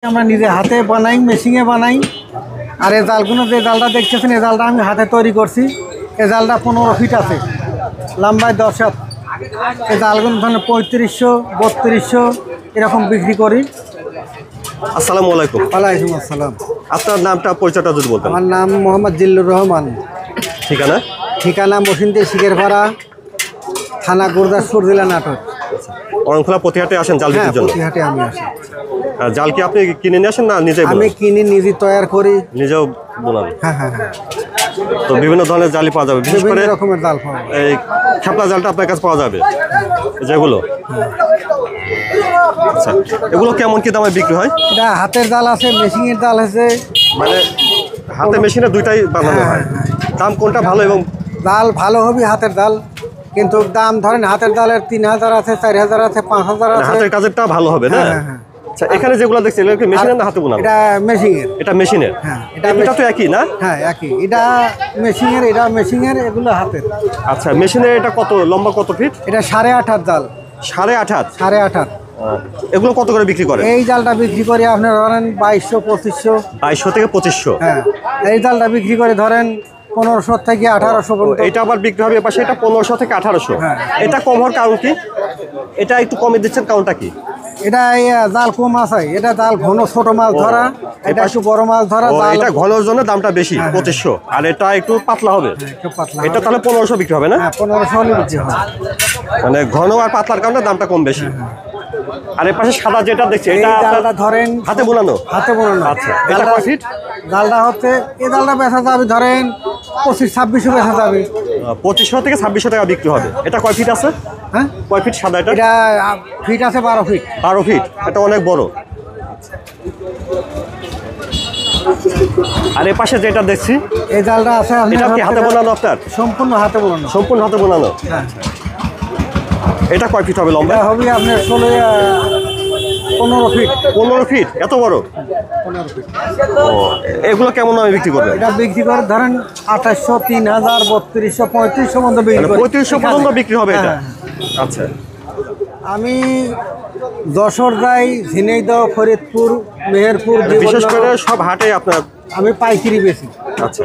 আমরা নিজে হাতে বানাই, মেশিনে বানাই। আর এই জালগুলো যে জালটা দেখতেছেন, এই জালটা আমি হাতে তৈরি করছি। এই জালটা 15 ফিট আছে, লম্বায় 10 হাত। এই জালগুলো ধরেন 3500, 3200 এরকম বিক্রি করি। আসসালামু আলাইকুম। ওয়ালাইকুম আসসালাম। আপনার নামটা পরিচয়টা যদি বলতেন। আমার নাম মোহাম্মদ জিল্লুর রহমান। ঠিকানা? ঠিকানা মসিন্দে শিখেরপাড়া, থানা গুরদাসপুর, জেলা নাটোর। অরণখোলা প্রতিহাটে আসেন জাল হ্যাঁ, বিক্রির জন্য? প্রতিহাটে আমি আসি। আর জাল কি আপনি কিনে নিয়ে আসেন না নিজেই আমি বোনান? কিনি, নিজে তৈরি করি। নিজেও বোনান? হ্যাঁ হ্যাঁ হ্যাঁ, তো বিভিন্ন ধরনের জালই পাওয়া যাবে, বিশেষ করে বিভিন্ন রকমের জাল পাওয়া যায়। এই খেপলা জালটা আপনার কাছে পাওয়া যাবে যেগুলো। আচ্ছা, এগুলো কেমন কি দামে বিক্রি হয়? এটা হাতের জাল আছে, মেশিনের জাল আছে। মানে হাতে মেশিনে দুইটাই বানানো হয়। দাম কোনটা ভালো? এবং জাল ভালো হবে হাতের জাল, কিন্তু দাম ধরেন হাতের জালের 3000 আছে, 4000 আছে, 5000 আছে। হাতের কাজেরটা ভালো হবে না? হ্যাঁ, হ্যাঁ। আচ্ছা, এখানে যেগুলো দেখছি এগুলো কি মেশিনের না হাতে বোনানো? এটা মেশিনের। এটা মেশিনের? হ্যাঁ, এটা তো একই না? হ্যাঁ একই। এটা মেশিনের, এটা মেশিনের, এগুলো হাতের। আচ্ছা, মেশিনের এটা কত লম্বা, কত ফিট? এটা 8.5 হাত জাল। 8.5 হাত? 8.5 হাত। এগুলো কত করে বিক্রি করে? এই জালটা বিক্রি করে আপনার ধরেন 2200, 2500। 2200 থেকে 2500? হ্যাঁ, এই জালটা বিক্রি করে ধরেন 1500 থেকে 1800 পর্যন্ত। এটা আবার বিক্রি হবে পাশে, এটা 1500 থেকে 1800। হ্যাঁ। এটা কম হওয়ার কারণ কি? এটা একটু কমে দিচ্ছেন কারণটা কি? এটা জাল কম আছে, এটা জাল ঘন ছোট মাছ ধরা, এটা একটু বড় মাছ ধরা। জাল এটা ঘনর জন্য দামটা বেশি, 2500। আর এটা একটু পাতলা হবে, একটু পাতলা। এটা তাহলে 1500 বিক্রি হবে না? হ্যাঁ, 1500 হলে বিক্রি হয়। মানে ঘন আর পাতলার কারণে দামটা কম বেশি। আর এর পাশে সাদা যেটা দেখছি, এই এটা জালটা ধরেন হাতে বোনানো? হাতে বোনানো। আচ্ছা, এটা কয় ফিট? জালটা হচ্ছে, এই জালটা বেচা যাবে ধরেন 2500-2600 বেচা যাবে। 2500 থেকে 2600 টাকা বিক্রি হবে। এটা কয় ফিট আছে? হ্যাঁ, কয় ফিট সাদা এটা? এটা ফিট আছে 12 ফিট। 12 ফিট, এটা অনেক বড়। আর এর পাশে যেটা দেখছি, এই জালটা আছে আপনার এটা কি হাতে বোনানো আপনার? সম্পূর্ণ হাতে বোনানো। সম্পূর্ণ হাতে বোনানো? হ্যাঁ, এটা কয় ফিট হবে লম্বা? এটা হবে আপনার 15 ফিট। 15 ফিট? এত বড়? 15 ফিট। ও, এগুলো কেমন দামে বিক্রি করবে? এটা বিক্রি করে ধরেন 2800, 3000, 3200, 3500 পর্যন্ত বিক্রি মানে করে। 3500 পর্যন্ত বিক্রি হবে এটা? হ্যাঁ, আচ্ছা। আমি যশোর যাই, ঝিনাইদহ, ফরিদপুর, মেহেরপুর, বিশেষ জীবননগর। করে সব হাটে আপনার? আমি পাইকারি বেশি। আচ্ছা,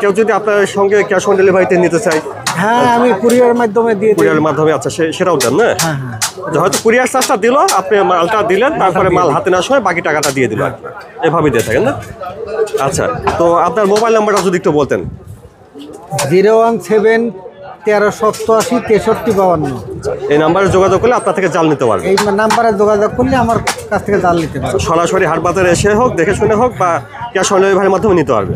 কেউ যদি আপনার সঙ্গে ক্যাশ অন ডেলিভারিতে নিতে চাই? হ্যাঁ, আমি কুরিয়ারের মাধ্যমে দিয়ে দিই। কুরিয়ারের মাধ্যমে? আচ্ছা, সেটাও দেন না? হ্যাঁ হ্যাঁ, যে হয়তো কুরিয়ার চার্জটা দিল, আপনি মালটা দিলেন, তারপরে মাল হাতে নেওয়ার সময় বাকি টাকাটা দিয়ে দিল, এভাবেই দিয়ে থাকেন না? আচ্ছা, তো আপনার মোবাইল নাম্বারটা যদি একটু বলতেন। 017 1387 6352। এই নাম্বারে যোগাযোগ করলে আপনার থেকে জাল নিতে পারবেন। এই নাম্বারে যোগাযোগ করলে আমার কাছ থেকে জাল নিতে পারবে। সরাসরি হাট বাজারে এসে হোক, দেখে শুনে হোক, বা ক্যাশ অন ডেলিভারির মাধ্যমে নিতে পারবে।